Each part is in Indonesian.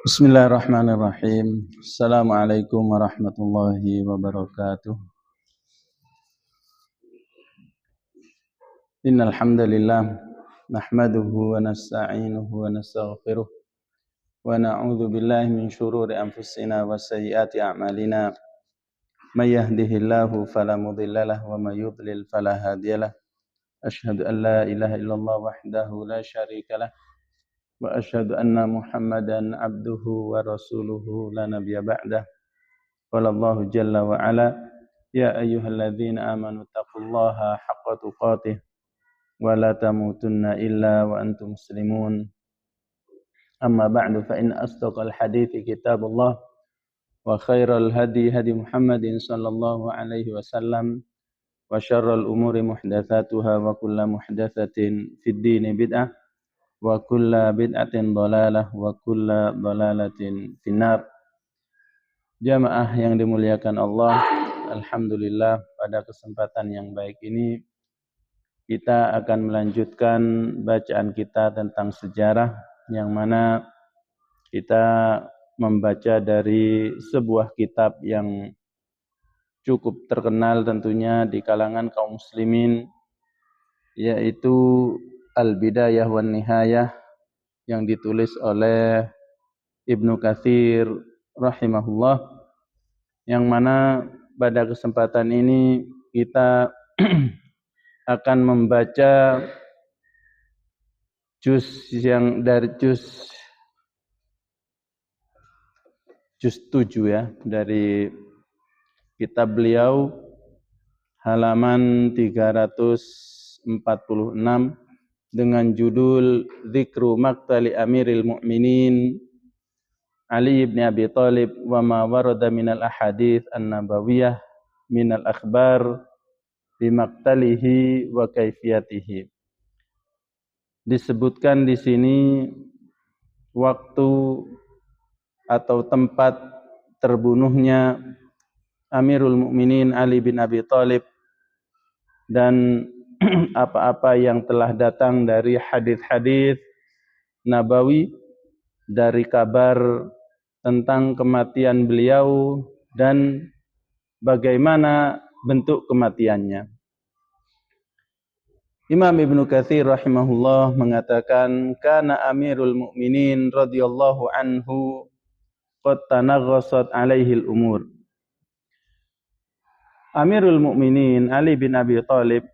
Bismillahirrahmanirrahim. Assalamualaikum warahmatullahi wabarakatuh. Innal hamdalillah nahmaduhu wa nasta'inuhu wa nastaghfiruh wa na'udzu billahi min shururi anfusina wa sayyiati a'malina. May yahdihillahu fala mudhillalah wa may yudlil fala hadiyalah. Asyhadu an la ilaha illallah wahdahu la syarikalah wa asyhadu anna Muhammadan abduhu wa rasuluhu la nabiyya ba'dah. Qala Allahu jalla wa ala ya ayyuhalladzina amanu taqullaha haqqa tuqatih wa la tamutunna illa wa antum muslimun. Amma ba'du fa in asdaqal hadithi kitabullah wa khairal hadi hadi Muhammadin sallallahu alaihi wasallam wa syarral umuri muhdatsatuha wa kullu muhdatsatin fid dini bid'ah wa kullu bid'atin dhalalah wa kullu dhalalatin finnar. Jamaah yang dimuliakan Allah, alhamdulillah pada kesempatan yang baik ini kita akan melanjutkan bacaan kita tentang sejarah, yang mana kita membaca dari sebuah kitab yang cukup terkenal tentunya di kalangan kaum muslimin, yaitu Al-Bidayah wan Nihayah yang ditulis oleh Ibnu Katsir rahimahullah, yang mana pada kesempatan ini kita akan membaca juz yang dari juz 7 ya, dari kitab beliau halaman 346 dengan judul Dzikru Maqtali Amiril Mu'minin Ali ibn Abi Thalib wa ma warada minal ahadits an-nabawiyah minal akhbar bimaqtalihi wa kaifiyatihi. Disebutkan di sini waktu atau tempat terbunuhnya Amirul Mukminin Ali bin Abi Thalib dan apa-apa yang telah datang dari hadis-hadis nabawi, dari kabar tentang kematian beliau dan bagaimana bentuk kematiannya. Imam Ibnu Katsir rahimahullah mengatakan, kana Amirul Mukminin radhiyallahu anhu qad tanaghasat alaihi al-umur. Amirul Mukminin Ali bin Abi Thalib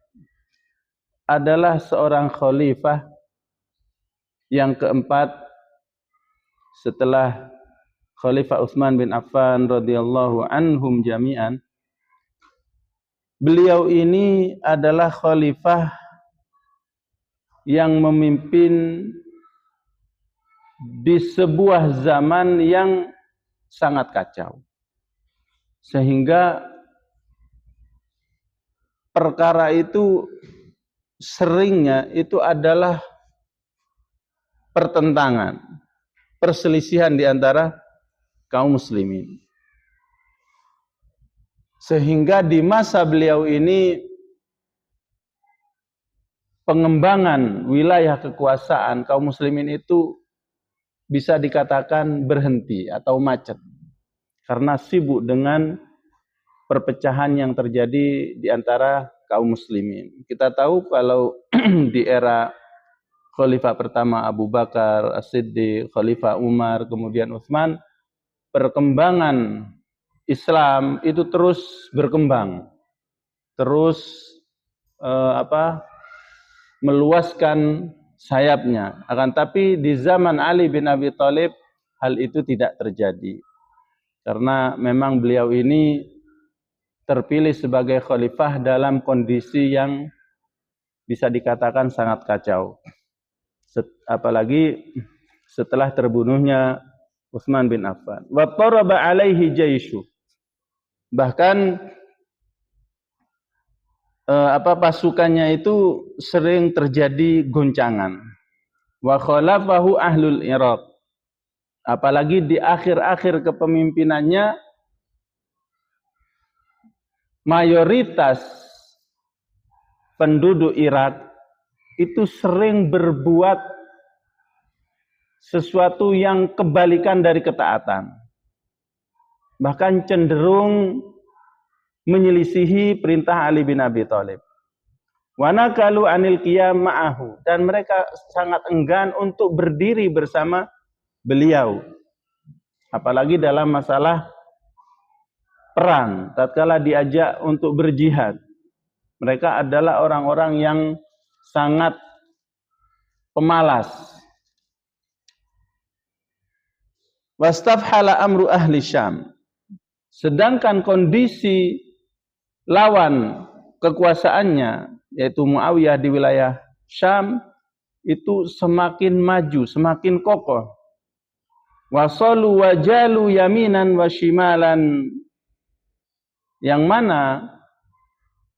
adalah seorang khalifah yang keempat setelah Khalifah Utsman bin Affan radhiyallahu anhum jami'an. Beliau ini adalah khalifah yang memimpin di sebuah zaman yang sangat kacau, sehingga perkara itu seringnya itu adalah pertentangan, perselisihan di antara kaum muslimin. Sehingga di masa beliau ini pengembangan wilayah kekuasaan kaum muslimin itu bisa dikatakan berhenti atau macet karena sibuk dengan perpecahan yang terjadi di antara kaum muslimin. Kita tahu kalau di era Khalifah pertama Abu Bakar As-Siddiq, Khalifah Umar, kemudian Utsman, perkembangan Islam itu terus berkembang, terus meluaskan sayapnya. Akan tapi di zaman Ali bin Abi Thalib hal itu tidak terjadi, karena memang beliau ini terpilih sebagai khalifah dalam kondisi yang bisa dikatakan sangat kacau. Apalagi setelah terbunuhnya Utsman bin Affan. Wa taraba alaihi jaishu. Bahkan pasukannya itu sering terjadi goncangan. Wa khalafahu ahlul Iraq. Apalagi di akhir-akhir kepemimpinannya mayoritas penduduk Irak itu sering berbuat sesuatu yang kebalikan dari ketaatan. Bahkan cenderung menyelisihi perintah Ali bin Abi Thalib. Wa nakalu anil qiyam ma'ahu, dan mereka sangat enggan untuk berdiri bersama beliau. Apalagi dalam masalah perang, tatkala diajak untuk berjihad. Mereka adalah orang-orang yang sangat pemalas. Wastafhala amru ahli Syam. Sedangkan kondisi lawan kekuasaannya, yaitu Muawiyah di wilayah Syam, itu semakin maju, semakin kokoh. Wasalu wajalu yaminan wa shimalan, yang mana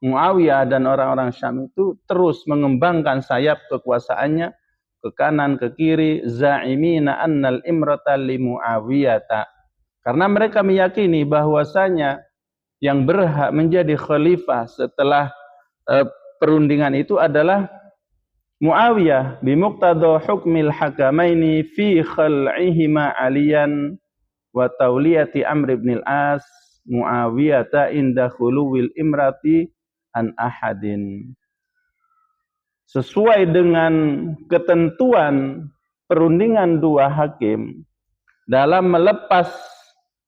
Muawiyah dan orang-orang Syam itu terus mengembangkan sayap kekuasaannya ke kanan ke kiri, za'imina annal imrata li Muawiyata, karena mereka meyakini bahwasanya yang berhak menjadi khalifah setelah perundingan itu adalah Muawiyah bimuqtada hukmil hakamaini fi khal'ihima Aliyan wa tauliyati Amr ibn al-As Muawiyata inda khuluwil imrati an ahadin. Sesuai dengan ketentuan perundingan dua hakim dalam melepas,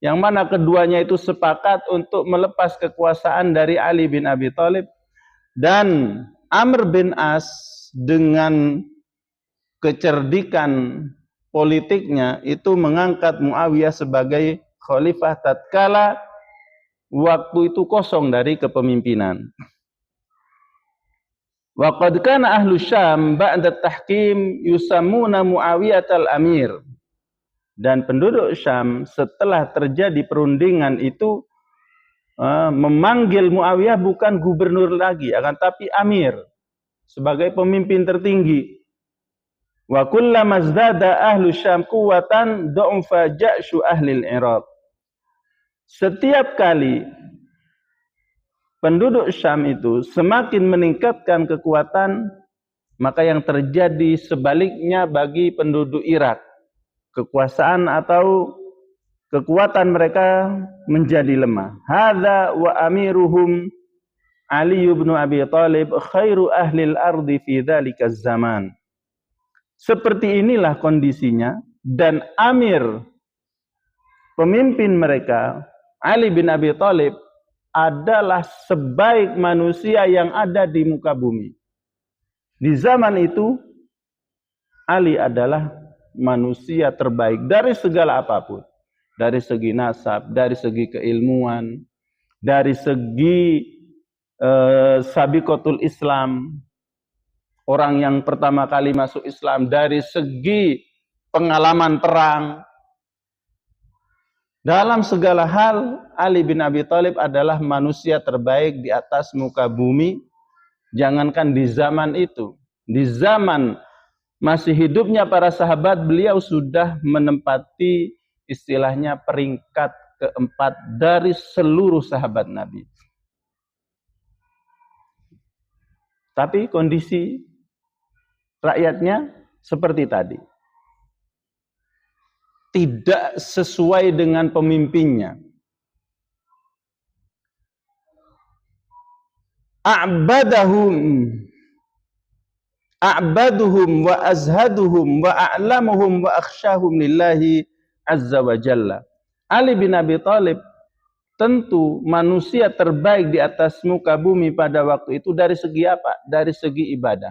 yang mana keduanya itu sepakat untuk melepas kekuasaan dari Ali bin Abi Thalib, dan Amr bin As dengan kecerdikan politiknya itu mengangkat Muawiyah sebagai khalifah tatkala waktu itu kosong dari kepemimpinan. Wa qad kana ahlu Syam ba'da tahkim yusammuna Muawiyah al-Amir. Dan penduduk Syam setelah terjadi perundingan itu memanggil Muawiyah bukan gubernur lagi, akan tapi Amir, sebagai pemimpin tertinggi. Wa kullama zdada ahlu Syam quwwatan du'fa ja'shu ahli al-Iraq. Setiap kali penduduk Syam itu semakin meningkatkan kekuatan, maka yang terjadi sebaliknya bagi penduduk Irak. Kekuasaan atau kekuatan mereka menjadi lemah. Hadza wa amiruhum Ali bin Abi Thalib khairu ahli al-ardi fi dzalika zaman. Seperti inilah kondisinya, dan Amir, pemimpin mereka, Ali bin Abi Thalib, adalah sebaik manusia yang ada di muka bumi. Di zaman itu, Ali adalah manusia terbaik dari segala apapun. Dari segi nasab, dari segi keilmuan, dari segi sabiqatul Islam, orang yang pertama kali masuk Islam, dari segi pengalaman perang. Dalam segala hal, Ali bin Abi Thalib adalah manusia terbaik di atas muka bumi. Jangankan di zaman itu, di zaman masih hidupnya para sahabat, beliau sudah menempati istilahnya peringkat keempat dari seluruh sahabat Nabi. Tapi kondisi rakyatnya seperti tadi, tidak sesuai dengan pemimpinnya. A'baduhum wa azhaduhum wa a'lamuhum wa akhsyahum lillahi azza wa jalla. Ali bin Abi Thalib tentu manusia terbaik di atas muka bumi pada waktu itu dari segi apa? Dari segi ibadah.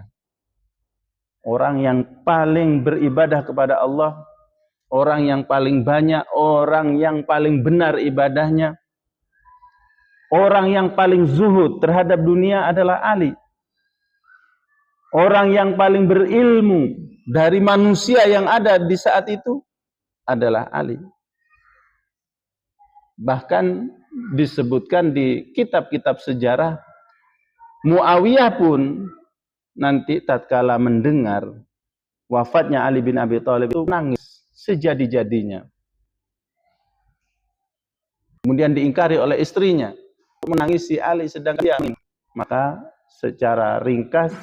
Orang yang paling beribadah kepada Allah, orang yang paling banyak, orang yang paling benar ibadahnya, orang yang paling zuhud terhadap dunia adalah Ali. Orang yang paling berilmu dari manusia yang ada di saat itu adalah Ali. Bahkan disebutkan di kitab-kitab sejarah, Muawiyah pun nanti tatkala mendengar wafatnya Ali bin Abi Thalib itu nangis sejadi-jadinya. Kemudian diingkari oleh istrinya, menangisi Ali sedang dia. Maka secara ringkas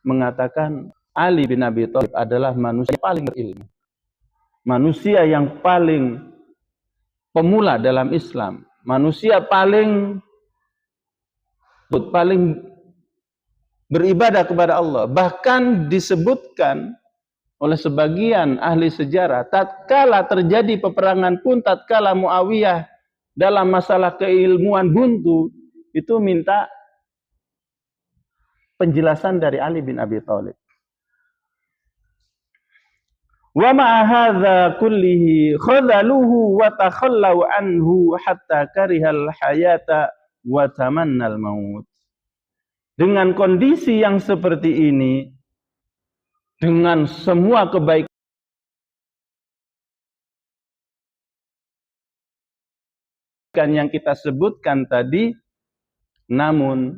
mengatakan Ali bin Abi Thalib adalah manusia paling berilmu. manusia yang paling pemula dalam Islam, manusia paling beribadah kepada Allah. Bahkan disebutkan oleh sebagian ahli sejarah, tatkala terjadi peperangan pun, tatkala Muawiyah dalam masalah keilmuan buntu, itu minta penjelasan dari Ali bin Abi Thalib. Wa ma'a hadza kullihi khadhaluhu wa takhallaw anhu hatta karihal hayata wa tamannal maut. Dengan kondisi yang seperti ini, dengan semua kebaikan yang kita sebutkan tadi, namun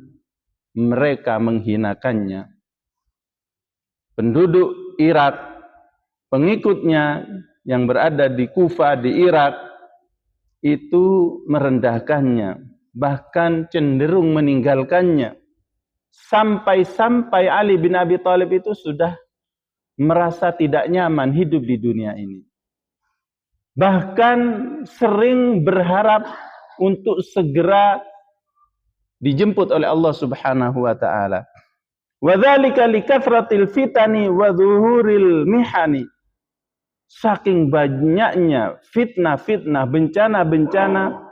mereka menghinakannya. Penduduk Irak, pengikutnya yang berada di Kufah, di Irak, itu merendahkannya, bahkan cenderung meninggalkannya. Sampai-sampai Ali bin Abi Thalib itu sudah merasa tidak nyaman hidup di dunia ini. Bahkan sering berharap untuk segera dijemput oleh Allah Subhanahu wa taala. Wa dzalika likathratil fitani wa dhuhuril mihani. Saking banyaknya fitnah-fitnah, bencana-bencana,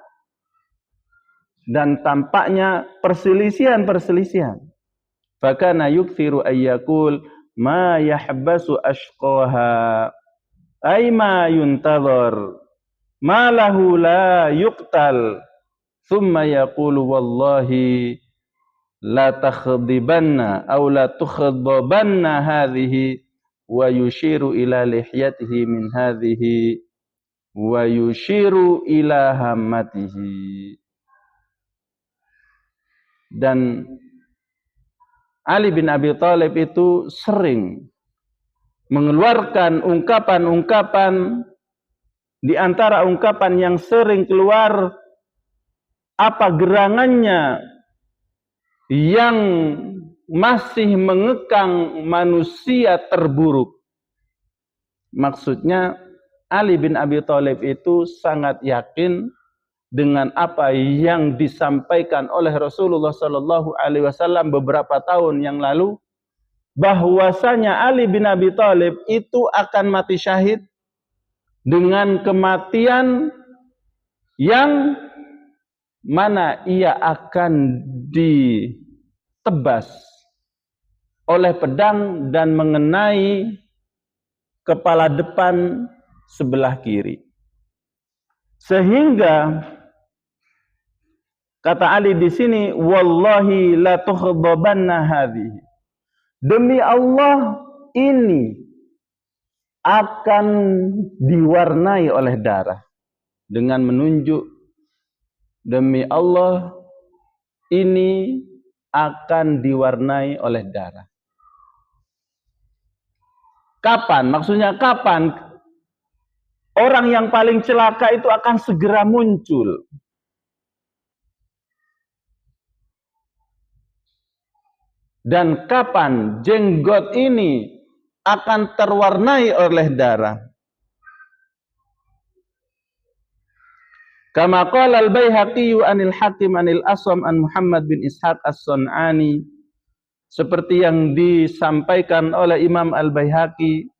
dan tampaknya perselisihan-perselisihan. Fakana yukthiru ayyakul ma yahbasu ashqaha ay ma yuntadhar ma lahu la yuqtal thumma yaqulu wallahi la takhdibanna aw la tukhdabanna hadhihi wa yushiru ila lihyatihi min hadhihi wa yushiru ila hammatihi. Dan Ali bin Abi Thalib itu sering mengeluarkan ungkapan-ungkapan, di antara ungkapan yang sering keluar, apa gerangannya yang masih mengekang manusia terburuk. Maksudnya Ali bin Abi Thalib itu sangat yakin dengan apa yang disampaikan oleh Rasulullah Sallallahu Alaihi Wasallam beberapa tahun yang lalu, bahwasanya Ali bin Abi Thalib itu akan mati syahid dengan kematian yang mana ia akan ditebas oleh pedang dan mengenai kepala depan sebelah kiri. Sehingga kata Ali di sini, wallahi la tukhdabanna hadhihi. Demi Allah, ini akan diwarnai oleh darah. Dengan menunjuk, demi Allah, ini akan diwarnai oleh darah. Kapan? Maksudnya kapan orang yang paling celaka itu akan segera muncul? Dan kapan jenggot ini akan terwarnai oleh darah? Kama qala al-Baihaqi anil Hakim anil Asam an Muhammad bin Ishaq as-Sun'ani, seperti yang disampaikan oleh Imam Al-Baihaqi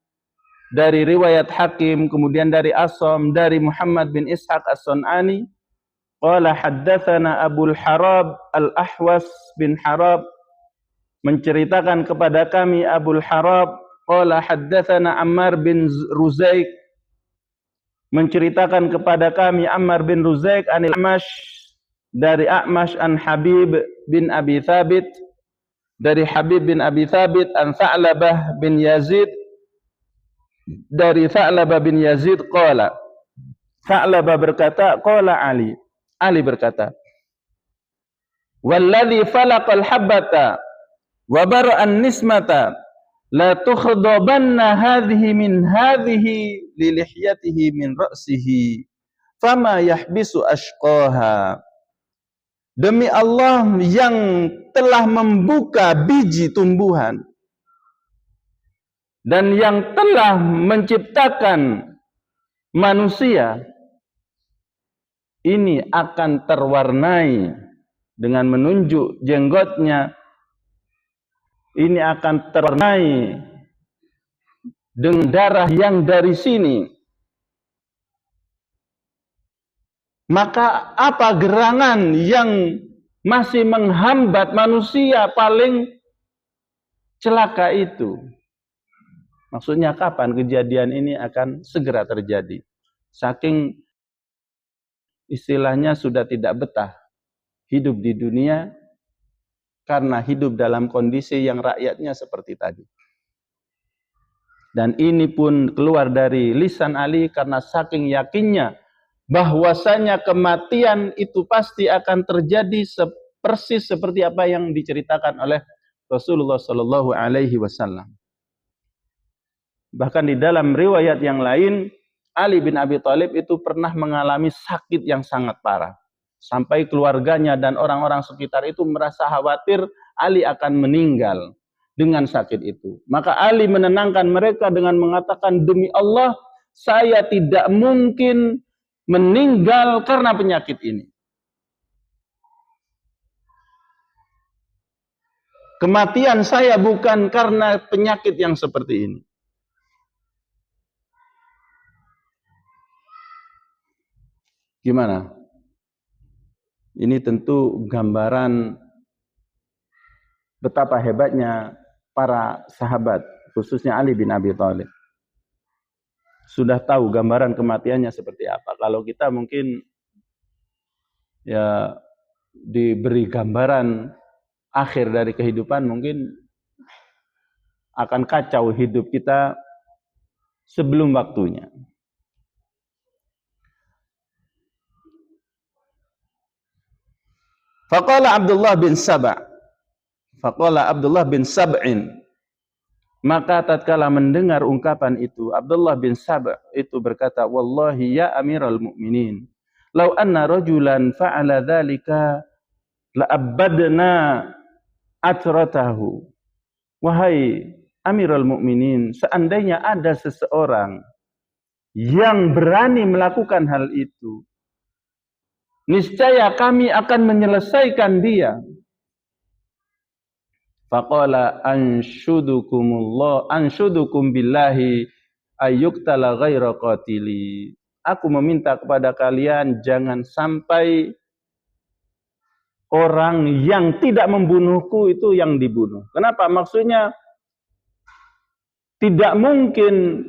dari riwayat Hakim, kemudian dari Asam, dari Muhammad bin Ishaq as-Sun'ani, qala haddatsana Abul Harab al-Ahwas bin Harab, menceritakan kepada kami Abul Harab, qala haddatsana Ammar bin Ruzaik, menceritakan kepada kami Ammar bin Ruzaik anil A'mash, dari A'mash an Habib bin Abi Thabit, dari Habib bin Abi Thabit an Tha'labah bin Yazid, dari Tha'labah bin Yazid qala, Tha'labah berkata, qala Ali, Ali berkata, walladzi falaqal habbata wa bara'an nismata la tukhdabanna hadhihi min hadhihi li lihyatihi min ra'sihi fama yahbisu ashqaha. Demi Allah yang telah membuka biji tumbuhan dan yang telah menciptakan manusia ini akan terwarnai dengan menunjuk jenggotnya, ini akan terwarnai dengan darah yang dari sini. Maka apa gerangan yang masih menghambat manusia paling celaka itu? Maksudnya kapan kejadian ini akan segera terjadi? Saking istilahnya sudah tidak betah hidup di dunia karena hidup dalam kondisi yang rakyatnya seperti tadi. Dan ini pun keluar dari lisan Ali karena saking yakinnya bahwasanya kematian itu pasti akan terjadi persis seperti apa yang diceritakan oleh Rasulullah Shallallahu Alaihi Wasallam. Bahkan di dalam riwayat yang lain, Ali bin Abi Thalib itu pernah mengalami sakit yang sangat parah. Sampai keluarganya dan orang-orang sekitar itu merasa khawatir Ali akan meninggal dengan sakit itu. Maka Ali menenangkan mereka dengan mengatakan, demi Allah, saya tidak mungkin meninggal karena penyakit ini. Kematian saya bukan karena penyakit yang seperti ini. Gimana? Ini tentu gambaran betapa hebatnya para sahabat, khususnya Ali bin Abi Thalib. Sudah tahu gambaran kematiannya seperti apa. Kalau kita mungkin ya diberi gambaran akhir dari kehidupan, mungkin akan kacau hidup kita sebelum waktunya. Faqala Abdullah bin Sab'in. Maka tatkala mendengar ungkapan itu, Abdullah bin Sab' itu berkata, wallahi ya amiral mu'minin, law anna rajulan fa'ala dhalika la'abbadna atratahu. Wahai amiral mu'minin, seandainya ada seseorang yang berani melakukan hal itu, niscaya kami akan menyelesaikan dia. Faqala anshudukum billahi ayyuktala ghaira qatili. Aku meminta kepada kalian jangan sampai orang yang tidak membunuhku itu yang dibunuh. Kenapa? Maksudnya tidak mungkin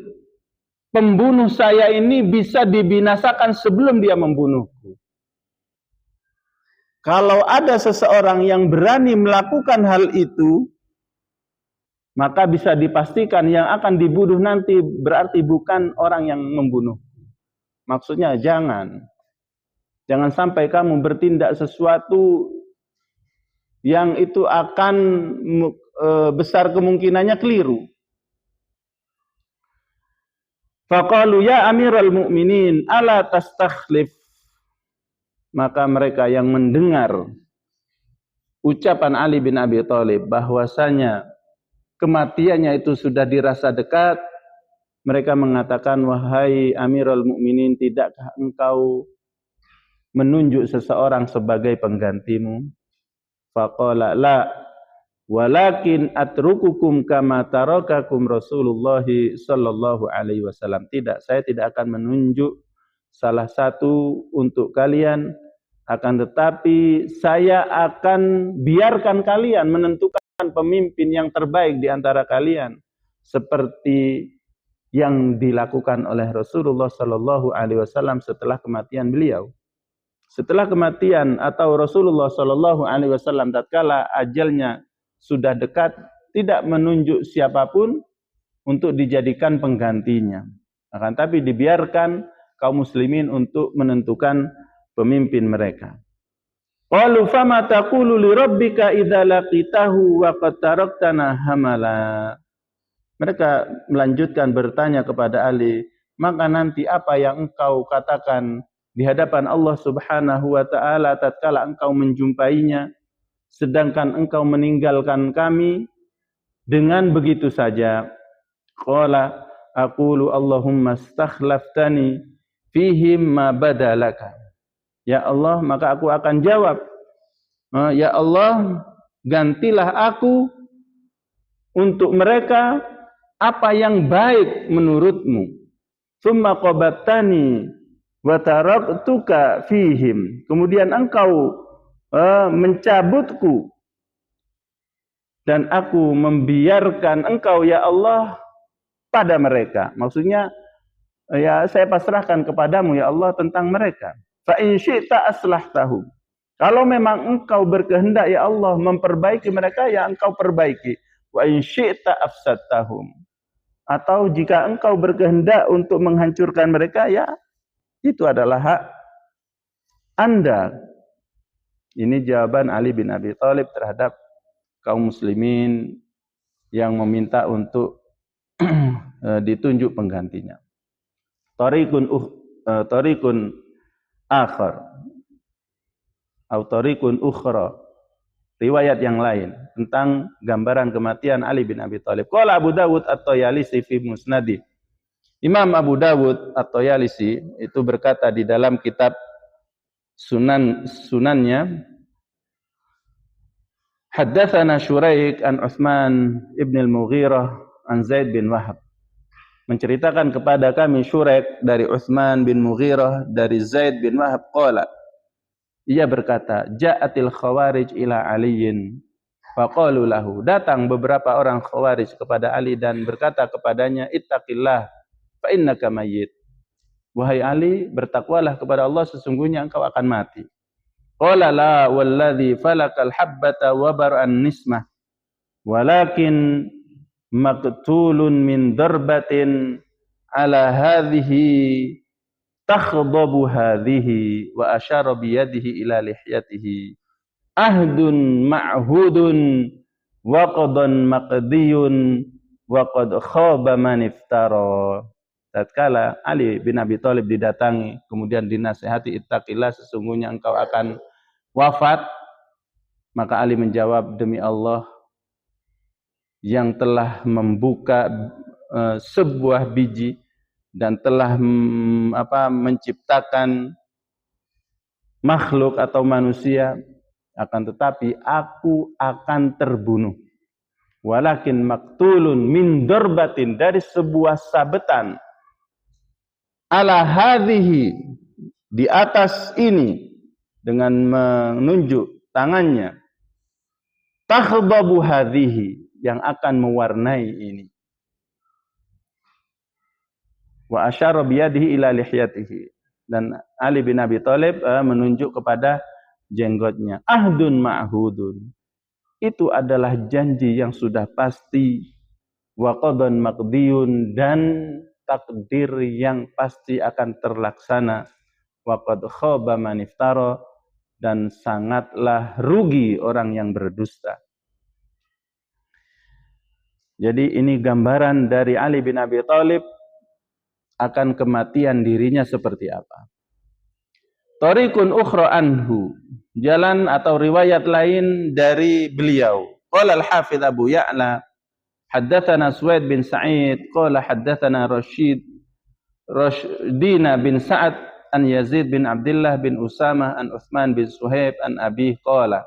pembunuh saya ini bisa dibinasakan sebelum dia membunuhku. Kalau ada seseorang yang berani melakukan hal itu, maka bisa dipastikan yang akan dibunuh nanti berarti bukan orang yang membunuh. Maksudnya jangan sampai kamu bertindak sesuatu yang itu akan besar kemungkinannya keliru. Faqalu ya amiral mu'minin ala tastakhlif. Maka mereka yang mendengar ucapan Ali bin Abi Thalib bahwasanya kematiannya itu sudah dirasa dekat, mereka mengatakan, wahai Amirul Mukminin, tidakkah engkau menunjuk seseorang sebagai penggantimu? Faqala la walakin atrukukum kama tarakakum Rasulullah sallallahu alaihi wasallam. Tidak, saya tidak akan menunjuk salah satu untuk kalian, akan tetapi saya akan biarkan kalian menentukan pemimpin yang terbaik di antara kalian seperti yang dilakukan oleh Rasulullah sallallahu alaihi wasallam setelah kematian beliau. Setelah kematian atau Rasulullah sallallahu alaihi wasallam tatkala ajalnya sudah dekat, tidak menunjuk siapapun untuk dijadikan penggantinya. Akan tapi dibiarkan kaum muslimin untuk menentukan pemimpin mereka. Qalu fama taqulu li rabbika idza laqitahu wa qad taraktana hamala. Mereka melanjutkan bertanya kepada Ali, maka nanti apa yang engkau katakan di hadapan Allah Subhanahu wa taala tatkala engkau menjumpainya sedangkan engkau meninggalkan kami dengan begitu saja? Qala aqulu Allahumma stakhlaftani fihim ma badalaka. Ya Allah, maka aku akan jawab, ya Allah, gantilah aku untuk mereka apa yang baik menurutmu. Tsumma qabattani wa taraktuka fihim. Kemudian engkau mencabutku dan aku membiarkan engkau ya Allah pada mereka. Maksudnya ya saya pasrahkan kepadamu ya Allah tentang mereka. Fa in syi'ta aslahtahum. Kalau memang engkau berkehendak ya Allah memperbaiki mereka, ya engkau perbaiki. Wa in syi'ta afsadtahum. Atau jika engkau berkehendak untuk menghancurkan mereka, ya itu adalah hak Anda. Ini jawaban Ali bin Abi Thalib terhadap kaum muslimin yang meminta untuk ditunjuk penggantinya. Tariqun akhar atau tariqun ukhra, riwayat yang lain tentang gambaran kematian Ali bin Abi Thalib. Qala Abu Dawud at-Tayalisi fi Musnadi. Imam Abu Dawud at-Tayalisi itu berkata di dalam kitab sunannya, haddatsana Syuraik an Utsman ibn al-Mughirah an Zaid bin Wahab. Menceritakan kepada kami Syuraik dari Utsman bin Mughirah dari Zaid bin Wahab qala, ia berkata, ja'atil khawarij ila Aliyin faqalu lahu, datang beberapa orang khawarij kepada Ali dan berkata kepadanya, ittaqillah fa innaka mayyit. Wahai Ali, bertakwalah kepada Allah, sesungguhnya engkau akan mati. Qala la walladzi falakal habbata wa bar'an nismah walakin maqtulun min darbatin ala hadhihi takhdabu hadhihi wa asyara biyadihi ila lihyatihi ahdun ma'hudun wa qadan maqdiyun wa qad khaba man iftara. Tatkala Ali bin Abi Thalib didatangi kemudian dinasihati, ittaqillah, sesungguhnya engkau akan wafat, maka Ali menjawab, demi Allah yang telah membuka sebuah biji dan telah menciptakan makhluk atau manusia, akan tetapi aku akan terbunuh. Walakin maktulun min darbatin, dari sebuah sabetan, ala hadhihi, di atas ini, dengan menunjuk tangannya, takhdabu hadhihi, yang akan mewarnai ini. Wa asyara biyadihi ila lihyatihi, dan Ali bin Abi Thalib menunjuk kepada jenggotnya. Ahdun ma'hudun, itu adalah janji yang sudah pasti. Wa qadan maqdiyun, dan takdir yang pasti akan terlaksana. Wa qad khaba man iftara, dan sangatlah rugi orang yang berdusta. Jadi ini gambaran dari Ali bin Abi Thalib akan kematian dirinya seperti apa. Tariqun ukhra anhu, jalan atau riwayat lain dari beliau. Qala al-Hafidz Abu Ya'la, haddatsana Suwaid bin Sa'id, qala haddatsana Rashdina bin Sa'ad an Yazid bin Abdullah bin Usamah an Utsman bin Suhaib an Abi qala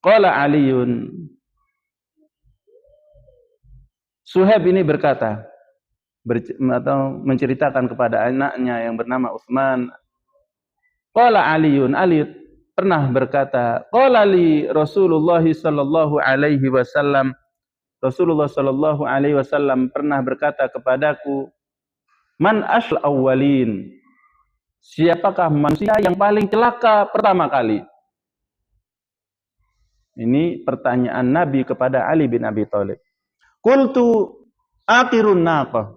Aliyun. Suhaib ini berkata, atau menceritakan kepada anaknya yang bernama Utsman, qala Aliyun, Ali pernah berkata, qala li Rasulullah sallallahu alaihi wasallam, Rasulullah sallallahu alaihi wasallam pernah berkata kepadaku, man ashl awwalin, siapakah manusia yang paling celaka pertama kali? Ini pertanyaan Nabi kepada Ali bin Abi Thalib. Qultu akhirun naqah,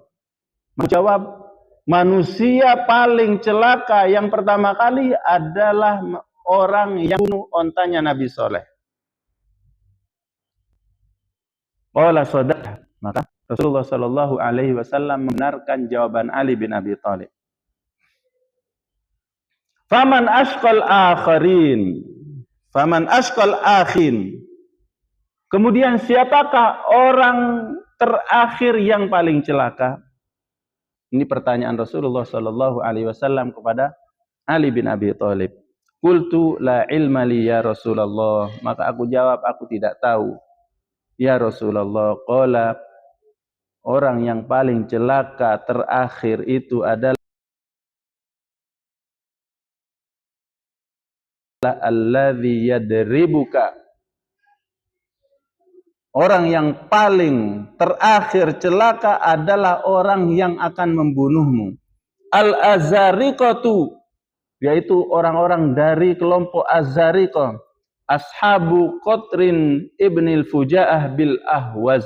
menjawab, manusia paling celaka yang pertama kali adalah orang yang bunuh ontanya Nabi Soleh. Qala sadaqta, maka Rasulullah sallallahu alaihi wasallam membenarkan jawaban Ali bin Abi Thalib. Faman ashqal akharin, faman ashqal akhin, kemudian siapakah orang terakhir yang paling celaka? Ini pertanyaan Rasulullah sallallahu alaihi wasallam kepada Ali bin Abi Thalib. Qultu la ilma li ya Rasulullah. Maka aku jawab, aku tidak tahu. Ya Rasulullah, qala, orang yang paling celaka terakhir itu adalah alladzi yadribuka. Orang yang paling terakhir celaka adalah orang yang akan membunuhmu. Al-Azariqatu, yaitu orang-orang dari kelompok Azariqah, ashabu Qatrin ibnil Fujaah bil Ahwaz,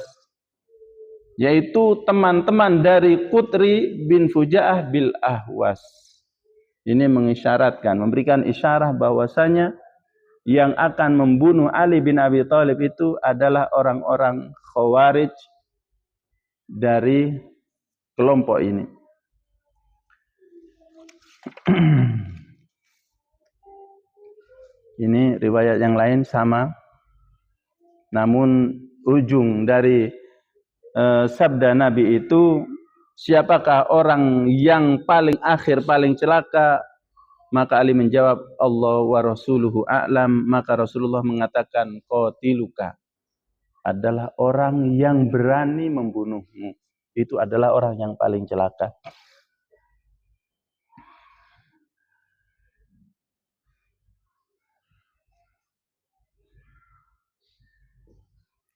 yaitu teman-teman dari Qutri bin Fujaah bil Ahwaz. Ini mengisyaratkan, memberikan isyarah bahwasanya yang akan membunuh Ali bin Abi Thalib itu adalah orang-orang Khawarij dari kelompok ini. Ini riwayat yang lain sama, namun ujung dari sabda Nabi itu, siapakah orang yang paling akhir, paling celaka? Maka Ali menjawab, Allah wa rasuluhu a'lam. Maka Rasulullah mengatakan, qatiluka adalah orang yang berani membunuhmu. Itu adalah orang yang paling celaka.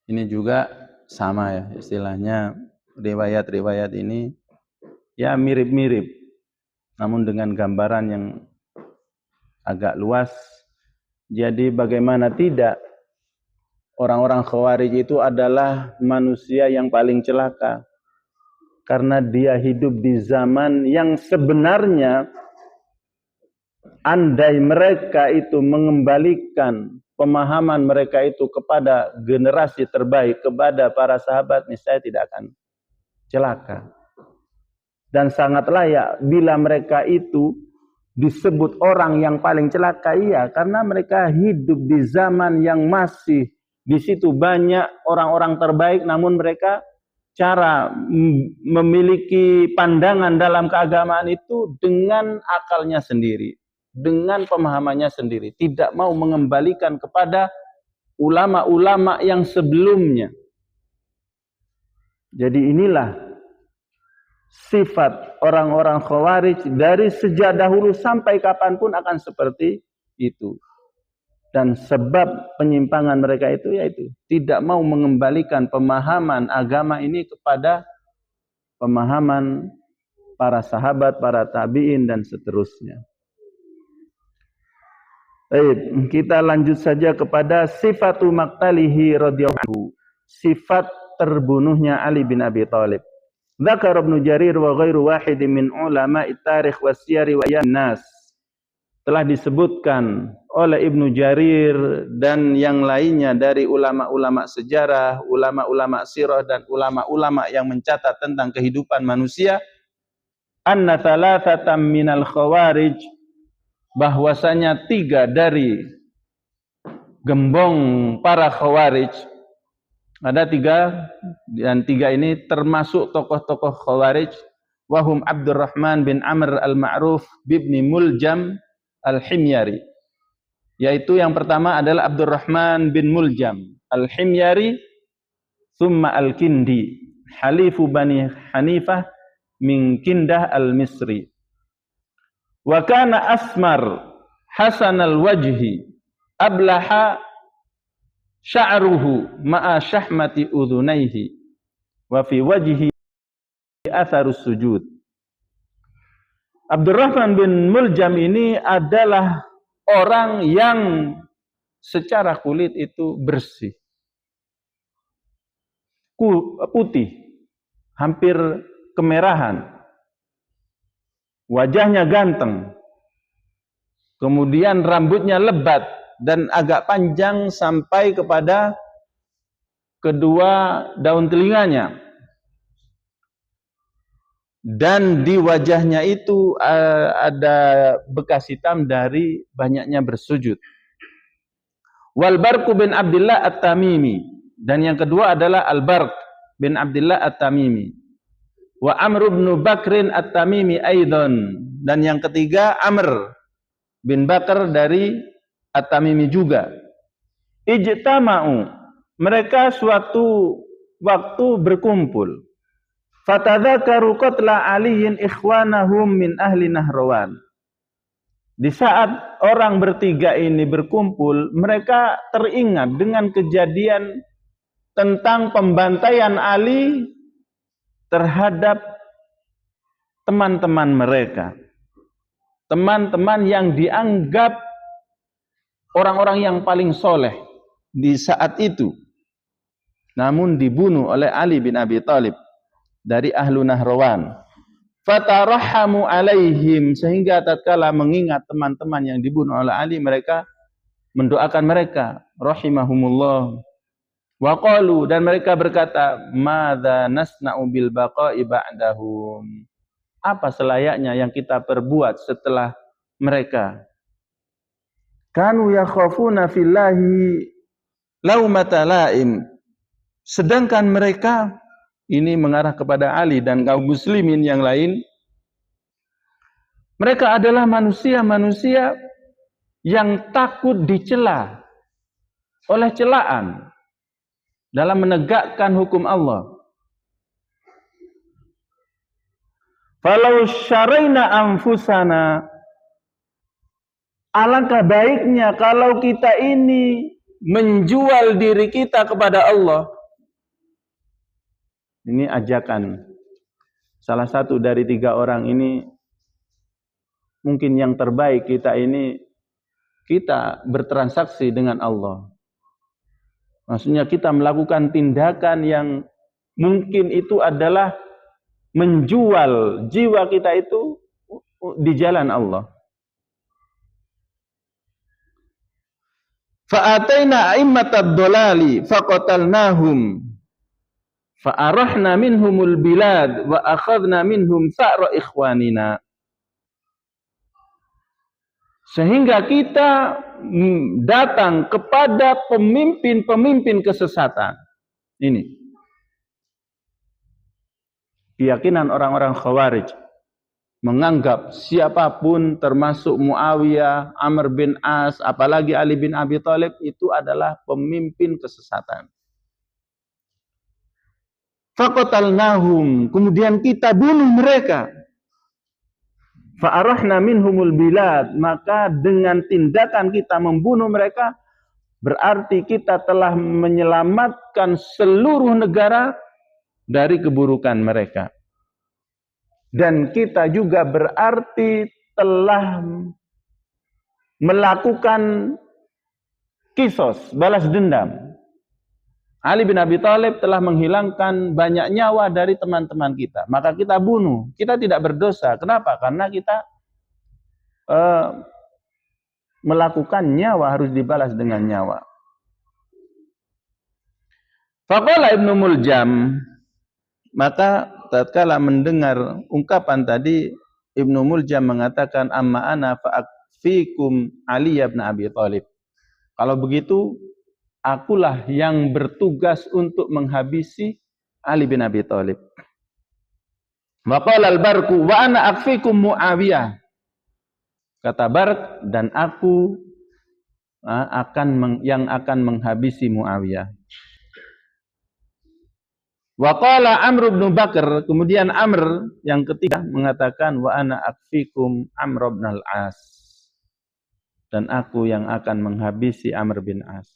Ini juga sama ya, istilahnya riwayat-riwayat ini ya mirip-mirip, namun dengan gambaran yang agak luas. Jadi bagaimana tidak, orang-orang Khawarij itu adalah manusia yang paling celaka, karena dia hidup di zaman yang sebenarnya andai mereka itu mengembalikan pemahaman mereka itu kepada generasi terbaik, kepada para sahabat, niscaya tidak akan celaka. Dan sangat layak bila mereka itu disebut orang yang paling celaka, iya, karena mereka hidup di zaman yang masih di situ banyak orang-orang terbaik, namun mereka cara memiliki pandangan dalam keagamaan itu dengan akalnya sendiri, dengan pemahamannya sendiri, tidak mau mengembalikan kepada ulama-ulama yang sebelumnya. Jadi inilah sifat orang-orang Khawarij dari sejak dahulu sampai kapanpun akan seperti itu. Dan sebab penyimpangan mereka itu yaitu tidak mau mengembalikan pemahaman agama ini kepada pemahaman para sahabat, para tabi'in dan seterusnya. Baik, kita lanjut saja kepada sifatu maqtalihi radhiyallahu, sifat terbunuhnya Ali bin Abi Thalib. Dzakar Ibnu Jarir wa ghairu wahid min ulama at-tarikh was-siyar wa nas. Telah disebutkan oleh Ibnu Jarir dan yang lainnya dari ulama-ulama sejarah, ulama-ulama sirah dan ulama-ulama yang mencatat tentang kehidupan manusia, anna thalathatan minal khawarij, bahwasanya 3 dari gembong para Khawarij, ada 3 dan 3 ini termasuk tokoh-tokoh Khawarij, wahum Abdurrahman bin Amr al-Ma'ruf bibni Muljam al-Himyari, yaitu yang pertama adalah Abdurrahman bin Muljam al-Himyari, thumma al-Kindi halifu Bani Hanifah min Kindah al-Misri, wa kana asmar hasan al-wajhi ablaha sya'ruhu ma'a syahmati udhunaihi wa fi wajhi atharus sujud. Abdurrahman bin Muljam ini adalah orang yang secara kulit itu bersih, putih, hampir kemerahan, wajahnya ganteng, kemudian rambutnya lebat dan agak panjang sampai kepada kedua daun telinganya, dan di wajahnya itu ada bekas hitam dari banyaknya bersujud. Wal Barq bin Abdullah At-Tamimi, dan yang kedua adalah Al Barq bin Abdullah At-Tamimi. Wa Amr bin Bakrin At-Tamimi aidan, dan yang ketiga Amr bin Bakar dari At-Tamimi juga. Ijtama'u, mereka suatu waktu berkumpul. Fatadzakaru qatla aliyin ikhwanahum min ahli Nahrawan. Di saat orang bertiga ini berkumpul, mereka teringat dengan kejadian tentang pembantaian Ali terhadap teman-teman mereka. Teman-teman yang dianggap orang-orang yang paling soleh di saat itu, namun dibunuh oleh Ali bin Abi Thalib dari ahlu Nahrawan. Fatarahamu alaihim, sehingga tatkala mengingat teman-teman yang dibunuh oleh Ali, mereka mendoakan mereka, rahimahumullah. Wa qalu, dan mereka berkata, madza nasna'u bil baqa'i ba'dahum, apa selayaknya yang kita perbuat setelah mereka. Kanu yakhafuna fillahi laumata laim, sedangkan mereka, ini mengarah kepada Ali dan kaum muslimin yang lain, mereka adalah manusia-manusia yang takut dicela oleh celaan dalam menegakkan hukum Allah. Falau syaraina anfusana, alangkah baiknya kalau kita ini menjual diri kita kepada Allah. Ini ajakan salah satu dari 3 orang ini, mungkin yang terbaik kita ini, kita bertransaksi dengan Allah. Maksudnya kita melakukan tindakan yang mungkin itu adalah menjual jiwa kita itu di jalan Allah. Fa'ataina a'immatad dolali faqatalnahum fa'arahna minhumul bilad wa akhadna minhum sa'ra ikhwanina. Sehingga kita datang kepada pemimpin-pemimpin kesesatan. Ini keyakinan orang-orang Khawarij, menganggap siapapun termasuk Muawiyah, Amr bin As, apalagi Ali bin Abi Thalib itu adalah pemimpin kesesatan. Faqatalnahum, kemudian kita bunuh mereka. Fa'arahna minhumul bilad, maka dengan tindakan kita membunuh mereka, berarti kita telah menyelamatkan seluruh negara dari keburukan mereka. Dan kita juga berarti telah melakukan kisos, balas dendam. Ali bin Abi Thalib telah menghilangkan banyak nyawa dari teman-teman kita, maka kita bunuh. Kita tidak berdosa. Kenapa? Karena kita melakukan nyawa, harus dibalas dengan nyawa. Faqala Ibnu Muljam, maka tatkala mendengar ungkapan tadi, Ibnu Muljam mengatakan, amma ana fa'akfikum Ali bin Abi Thalib. Kalau begitu, akulah yang bertugas untuk menghabisi Ali bin Abi Thalib. Wa qala al-Barqu wa ana akfikum Muawiyah. Kata Barq, dan aku yang akan menghabisi Muawiyah. Wa qala Amr bin Bakar, kemudian Amr yang ketiga mengatakan, wa ana akfikum Amr bin al-As, dan aku yang akan menghabisi Amr bin As.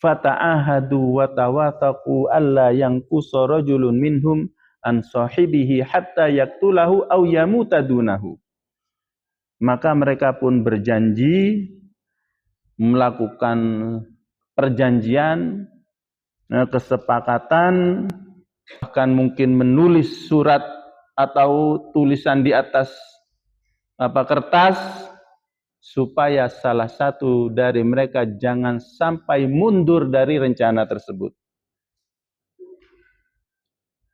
Fata'ahadu wa tawathaqu alla yanqusa rajulun minhum an sahibihi hatta yaqtulahu aw yamuta dunahu. Maka mereka pun berjanji, melakukan perjanjian, kesepakatan, bahkan mungkin menulis surat atau tulisan di atas kertas, supaya salah satu dari mereka jangan sampai mundur dari rencana tersebut.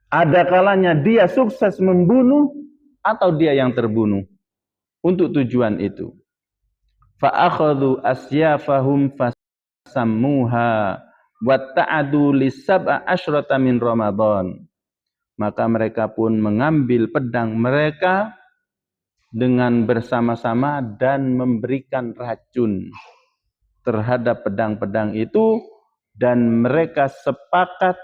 Ada kalanya dia sukses membunuh atau dia yang terbunuh untuk tujuan itu. Fa'akhadhu asyafahum fasammuha watta'adu lisab'a asyrata min Ramadan. Maka mereka pun mengambil pedang mereka dengan bersama-sama dan memberikan racun terhadap pedang-pedang itu, dan mereka sepakat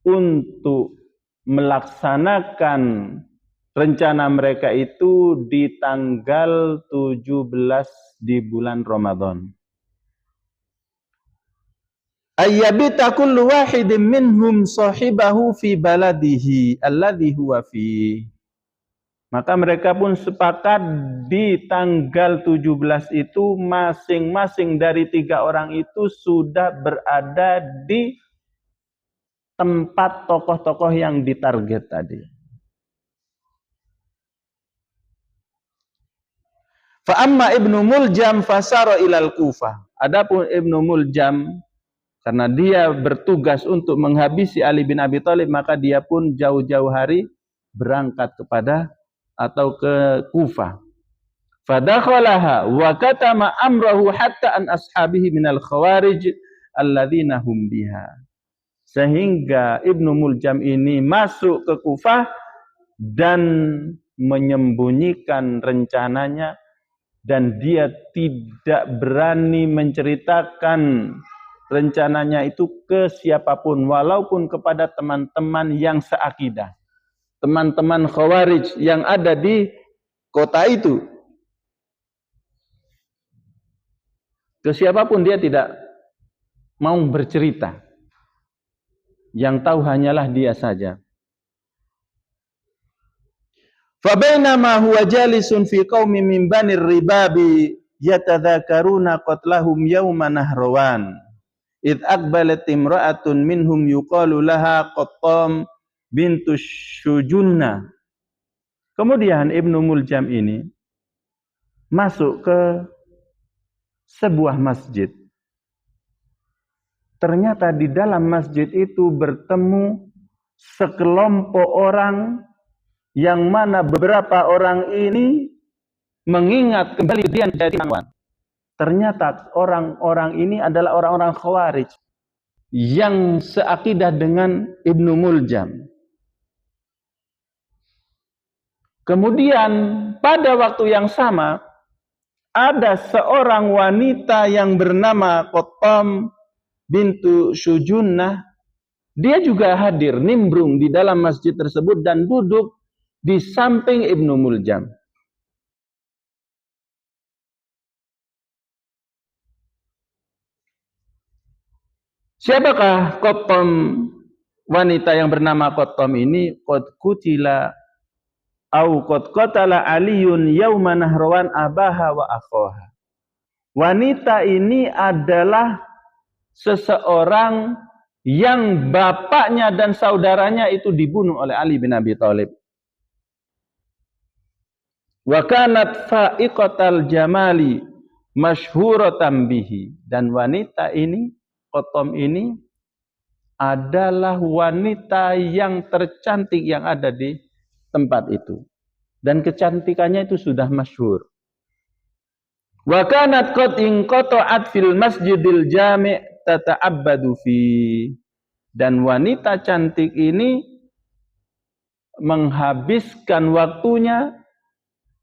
untuk melaksanakan rencana mereka itu di tanggal 17 di bulan Ramadan. Ayyabita kullu wahidin minhum sahibahu fi baladihi alladhi huwa fi. Maka mereka pun sepakat di tanggal 17 itu masing-masing dari 3 orang itu sudah berada di tempat tokoh-tokoh yang ditarget tadi. Fa amma Ibnu Muljam fasara ilal Kufah. Adapun Ibnu Muljam, karena dia bertugas untuk menghabisi Ali bin Abi Thalib, maka dia pun jauh-jauh hari berangkat kepada atau ke Kufah. Fadakhalaha wa katama amrahu hatta an ashabihi minal khawarij alladzina hum biha. Sehingga Ibnu Muljam ini masuk ke Kufah dan menyembunyikan rencananya, dan dia tidak berani menceritakan rencananya itu ke siapapun, walaupun kepada teman-teman yang seakidah, teman-teman Khawarij yang ada di kota itu. Ke siapapun dia tidak mau bercerita. Yang tahu hanyalah dia saja. Fabainama huwa jalisun fi qaumin min Bani Ribabi yatadzakaruna qatlahum yawma Nahrawan. Id aqbalat imra'atun minhum yuqalu laha Qattam bintu Syujunna. Kemudian Ibnu Muljam ini masuk ke sebuah masjid. Ternyata di dalam masjid itu bertemu sekelompok orang yang mana beberapa orang ini mengingat kembali kejadian dari Nahrawan. Ternyata orang-orang ini adalah orang-orang Khawarij yang seakidah dengan Ibnu Muljam. Kemudian pada waktu yang sama ada seorang wanita yang bernama Qattam bintu Syujunnah. Dia juga hadir, nimbrung di dalam masjid tersebut dan duduk di samping Ibnu Muljam. Siapakah Qattam, wanita yang bernama Qattam ini? Qad qutila au qad qatala Aliyun yauma Nahrawan abaha wa akhaha. Wanita ini adalah seseorang yang bapaknya dan saudaranya itu dibunuh oleh Ali bin Abi Thalib. Wa kanat fa'iqatal jamali masyhuratan bihi. Dan wanita ini, Qattam ini adalah wanita yang tercantik yang ada di tempat itu. Dan kecantikannya itu sudah masyhur. Wa kanat qad inqata'at fil masjidil jami' tata'abbadu fi. Dan wanita cantik ini menghabiskan waktunya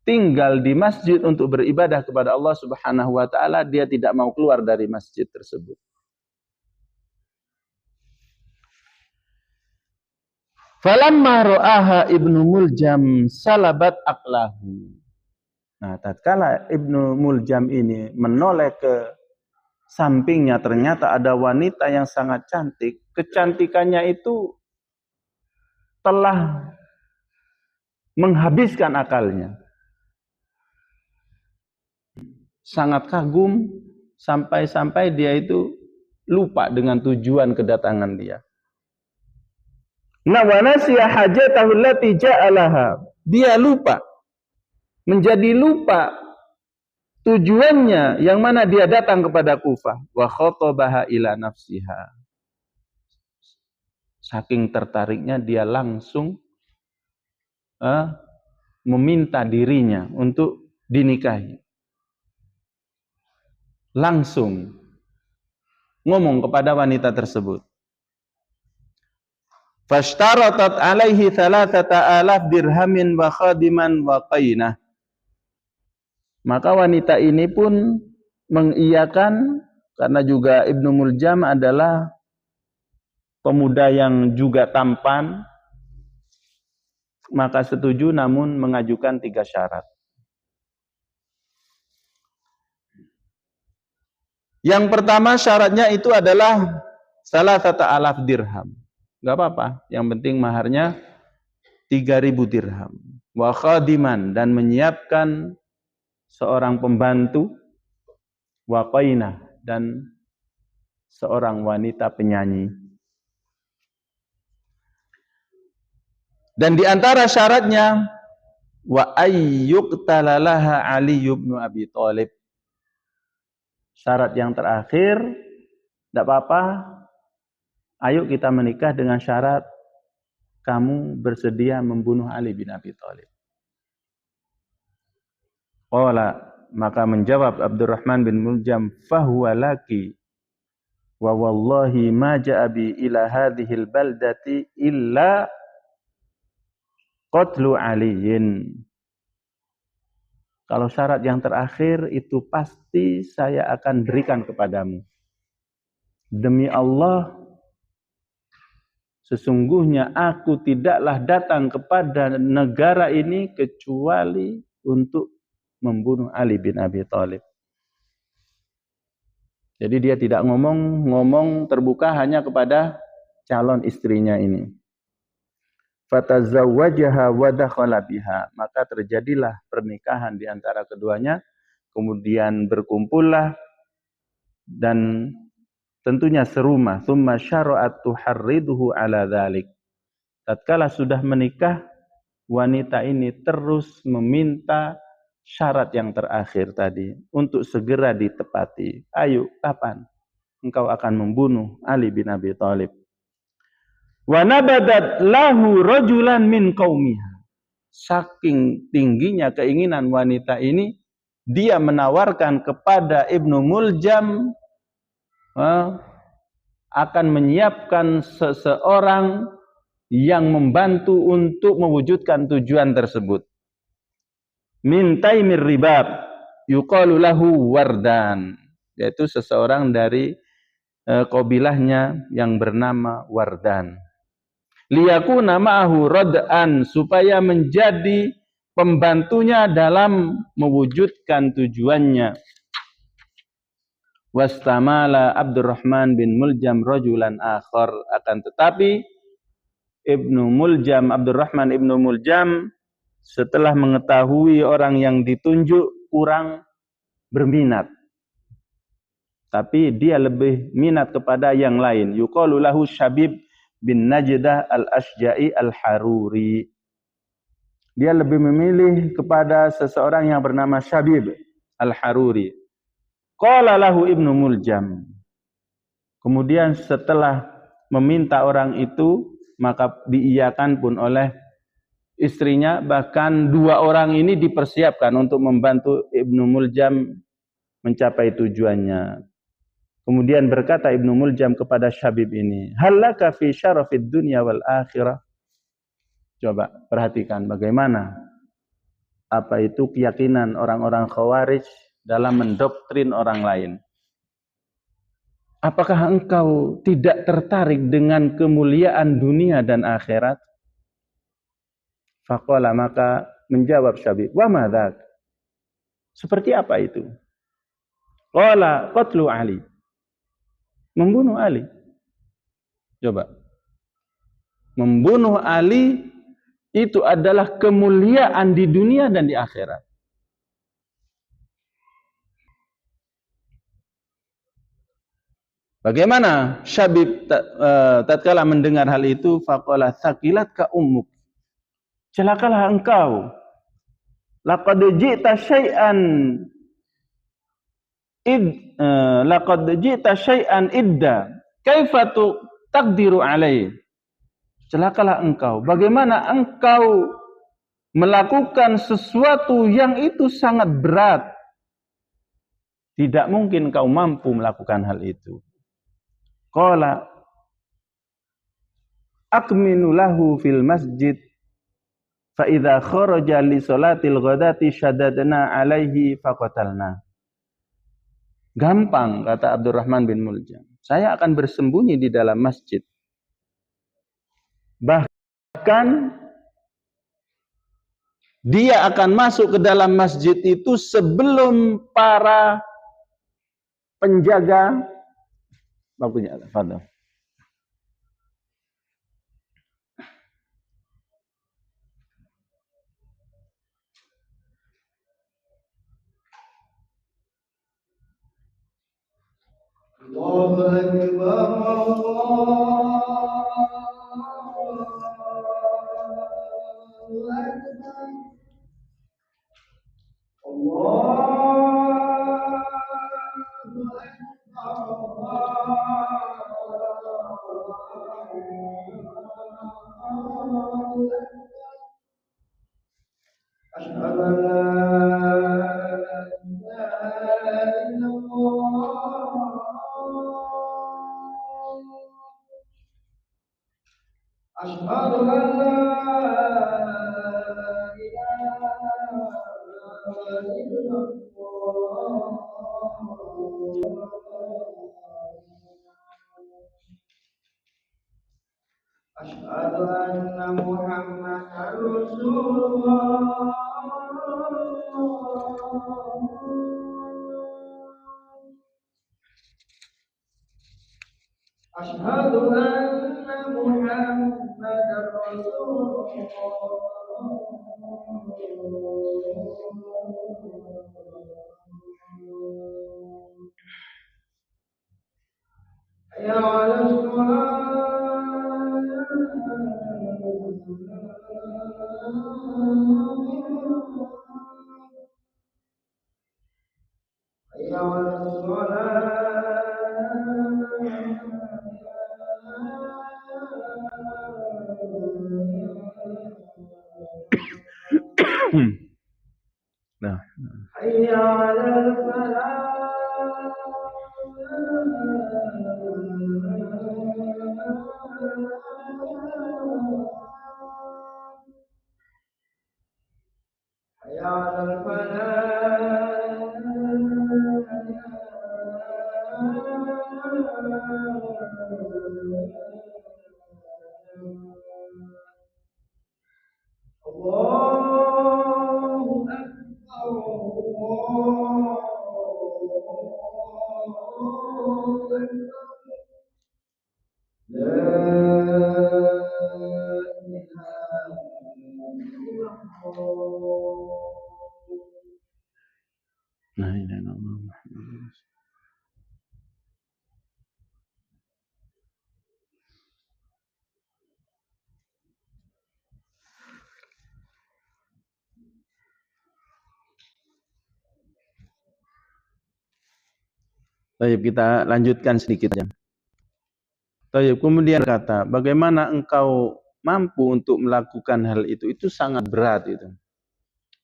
tinggal di masjid untuk beribadah kepada Allah Subhanahu wa taala. Dia tidak mau keluar dari masjid tersebut. Falamma ra'aha Ibnu Muljam salabat aqlahu. Nah, tatkala Ibnu Muljam ini menoleh ke sampingnya, ternyata ada wanita yang sangat cantik. Kecantikannya itu telah menghabiskan akalnya. Sangat kagum sampai-sampai dia itu lupa dengan tujuan kedatangan dia. Nah, wa nasiya hajatahu allati ja'alaha. Dia lupa. Menjadi lupa tujuannya yang mana dia datang kepada Kufah. Wa khatabaha ila nafsiha. Saking tertariknya dia langsung meminta dirinya untuk dinikahi. Langsung ngomong kepada wanita tersebut. Fashtaratat alaihi 3,000 dirhamin wa khadiman wa qainah. Maka wanita ini pun mengiyakan, karena juga Ibnu Muljam adalah pemuda yang juga tampan, maka setuju namun mengajukan 3 syarat. Yang pertama syaratnya itu adalah 3,000 dirham. Enggak apa-apa, yang penting maharnya 3.000 dirham. Wa khadiman, dan menyiapkan seorang pembantu, wa qainah, dan seorang wanita penyanyi. Dan di antara syaratnya wa ayyuqtalalaha Ali ibn Abi Thalib. Syarat yang terakhir, tidak apa-apa, ayo kita menikah dengan syarat kamu bersedia membunuh Ali bin Abi Thalib. Qala, maka menjawab Abdurrahman bin Muljam, fahuwa laki wa wallahi ma ja'a bi ila hadhil baldati illa qatlu aliyin. Kalau syarat yang terakhir itu pasti saya akan berikan kepadamu. Demi Allah, sesungguhnya aku tidaklah datang kepada negara ini kecuali untuk membunuh Ali bin Abi Thalib. Jadi dia tidak ngomong terbuka hanya kepada calon istrinya ini. Fatazawwajaha wa dakhala biha, maka terjadilah pernikahan di antara keduanya, kemudian berkumpullah dan tentunya serumah. Tsumma syara'at tuharriduhu ala dzalik. Tatkala sudah menikah, wanita ini terus meminta syarat yang terakhir tadi untuk segera ditepati. Ayo, kapan engkau akan membunuh Ali bin Abi Thalib? Wa nabadat lahu rajulan min qaumiha. Saking tingginya keinginan wanita ini, dia menawarkan kepada Ibnu Muljam akan menyiapkan seseorang yang membantu untuk mewujudkan tujuan tersebut. Min taimir ribab yuqalu lahu Wardan, yaitu seseorang dari kabilahnya yang bernama Wardan. Liyakuna ma'ahu rad'an, supaya menjadi pembantunya dalam mewujudkan tujuannya. Wastamala Abdurrahman bin Muljam rajulan akhar, akan tetapi Abdurrahman Ibnu Muljam setelah mengetahui orang yang ditunjuk kurang berminat, tapi dia lebih minat kepada yang lain. Yuqalu lahu Syabib bin Najdah al-Ashja'i al-Haruri. Dia lebih memilih kepada seseorang yang bernama Syabib al-Haruri. Qala lahu Ibnu Muljam. Kemudian setelah meminta orang itu, maka diiyakan pun oleh istrinya. Bahkan 2 orang ini dipersiapkan untuk membantu Ibnu Muljam mencapai tujuannya. Kemudian berkata Ibnu Muljam kepada Syabib ini, halaka fi syarafid dunya wal akhirah. Coba perhatikan bagaimana apa itu keyakinan orang-orang Khawarij dalam mendoktrin orang lain. Apakah engkau tidak tertarik dengan kemuliaan dunia dan akhirat? Faqala, maka menjawab Syabib, wa madzak? Seperti apa itu? Qala qatlu Ali. Membunuh Ali. Coba. Membunuh Ali itu adalah kemuliaan di dunia dan di akhirat. Bagaimana Syabib tatkala mendengar hal itu? Faqala thaqilatka ummuk. Celakalah engkau. Laqad ji'ta syai'an laqad ji'ta syai'an idda, kaifa taqdiru alaih. Celakalah engkau, bagaimana engkau melakukan sesuatu yang itu sangat berat. Tidak mungkin kau mampu melakukan hal itu. Qala akminu lahu fil masjid fa idza kharaja li salatil ghadati shaddadna alaihi faqatalna. Gampang, kata Abdurrahman bin Muljam. Saya akan bersembunyi di dalam masjid. Bahkan dia akan masuk ke dalam masjid itu sebelum para penjaga waktunya. Fadhil. Allahu Asyhadu anna Muhammadar Rasulullah. Asyhadu anna Muhammadar Rasulullah. Ya Nah. Baik, kita lanjutkan sedikit saja. Baik, kemudian kata, bagaimana engkau mampu untuk melakukan hal itu? Itu sangat berat itu.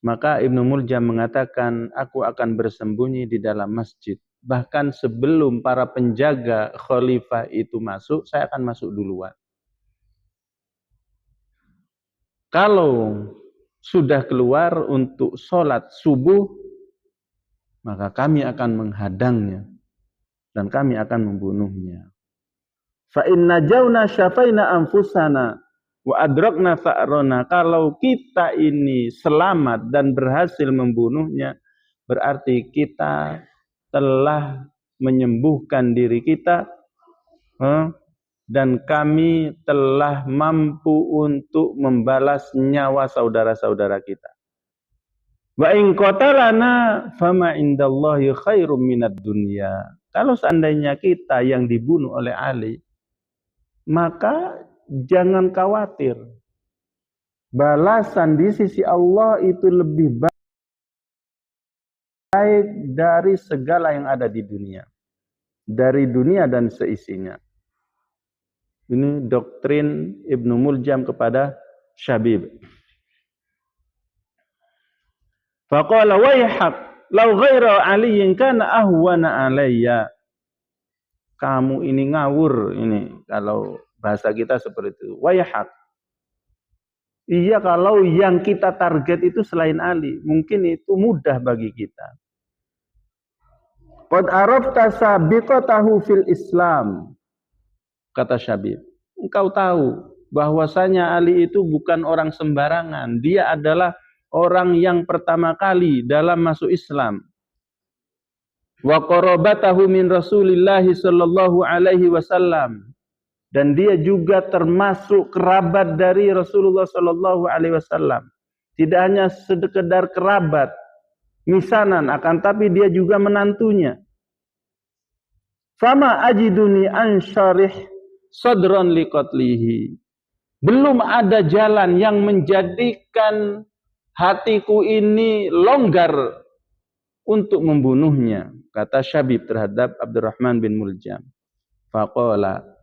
Maka Ibnu Muljam mengatakan, aku akan bersembunyi di dalam masjid. Bahkan sebelum para penjaga khalifah itu masuk, saya akan masuk duluan. Kalau sudah keluar untuk sholat subuh, maka kami akan menghadangnya. Dan kami akan membunuhnya. Fa inna jauna syafaina anfusana wa adrakna fa'rona. Kalau kita ini selamat dan berhasil membunuhnya, berarti kita telah menyembuhkan diri kita, dan kami telah mampu untuk membalas nyawa saudara-saudara kita. Wa in qatalana fama indallahi khairum minad dunya. Kalau seandainya kita yang dibunuh oleh Ali, maka jangan khawatir. Balasan di sisi Allah itu lebih baik dari segala yang ada di dunia. Dari dunia dan seisinya. Ini doktrin Ibnu Muljam kepada Syabib. Faqala wayhak law ghaira aliyin kana ahwana alayya. Kamu ini ngawur ini. Kalau Bahasa kita seperti itu. Wayhak. Iya, kalau yang kita target itu selain Ali, mungkin itu mudah bagi kita. Qad arafta sabiqatahu fil Islam, kata Syabib. Engkau tahu bahwasanya Ali itu bukan orang sembarangan. Dia adalah orang yang pertama kali dalam masuk Islam. Wa qarabatahu min Rasulillah sallallahu alaihi wasallam. Dan dia juga termasuk kerabat dari Rasulullah sallallahu alaihi wasallam. Tidak hanya sekedar kerabat, misanan, akan tapi dia juga menantunya. Fama ajiduni ansyarih sadran liqatlihi. Belum ada jalan yang menjadikan hatiku ini longgar untuk membunuhnya, kata Syabib terhadap Abdurrahman bin Muljam. Faqala,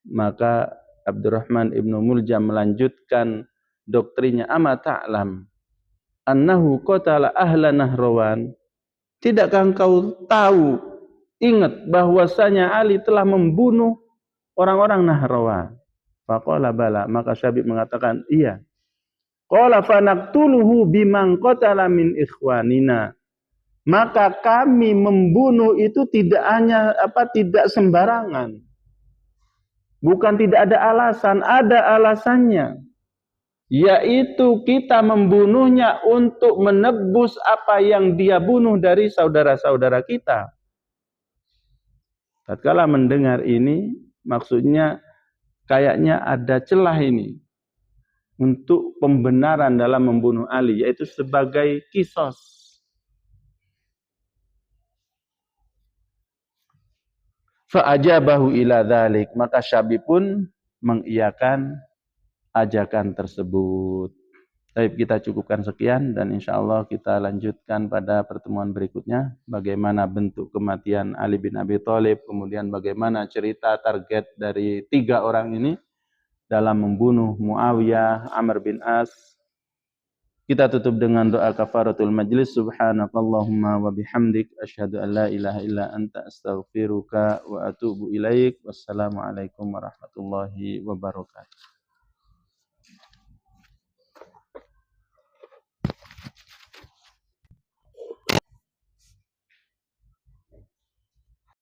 maka Abdurrahman ibnu Muljam melanjutkan doktrinnya, ama ta'lam annahu qatala ahla Nahrawan. Tidakkah engkau tahu, ingat bahwasanya Ali telah membunuh orang-orang Nahrawan? Faqala bala, maka Syabib mengatakan iya. Qala fanaqtuluhu biman qatala min ikhwanina. Maka kami membunuh itu tidak sembarangan. Bukan tidak ada alasan, ada alasannya. Yaitu kita membunuhnya untuk menebus apa yang dia bunuh dari saudara-saudara kita. Tatkala mendengar ini, maksudnya kayaknya ada celah ini untuk pembenaran dalam membunuh Ali, yaitu sebagai kisos. Fa'ajabahu ila dzalik, maka Syabib pun mengiyakan ajakan tersebut. Baik, kita cukupkan sekian dan insyaallah kita lanjutkan pada pertemuan berikutnya bagaimana bentuk kematian Ali bin Abi Thalib, kemudian bagaimana cerita target dari 3 orang ini dalam membunuh Muawiyah, Amr bin As. Kita tutup dengan doa kafaratul majlis. Subhanakallahumma wa bihamdik asyhadu an la ilaha illa anta astaghfiruka wa atubu ilaik. Wassalamualaikum warahmatullahi wabarakatuh.